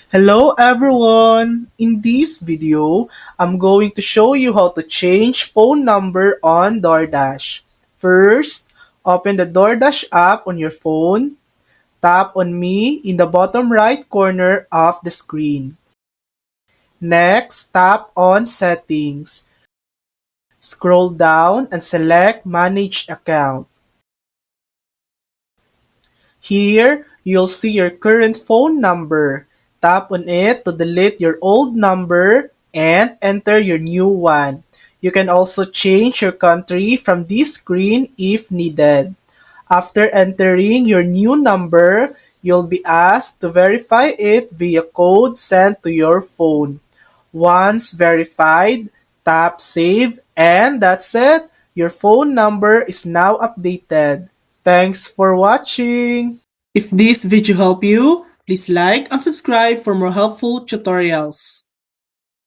Hello everyone! In this video, I'm going to show you how to change phone number on Doordash. First, open the Doordash app on your phone. Tap on Me in the bottom right corner of the screen. Next, tap on Settings. Scroll down and select Manage Account. Here, you'll see your current phone number. Tap on it to delete your old number and enter your new one. You can also change your country from this screen if needed. After entering your new number, you'll be asked to verify it via code sent to your phone. Once verified, tap Save and that's it. Your phone number is now updated. Thanks for watching! If this video helped you, please like and subscribe for more helpful tutorials.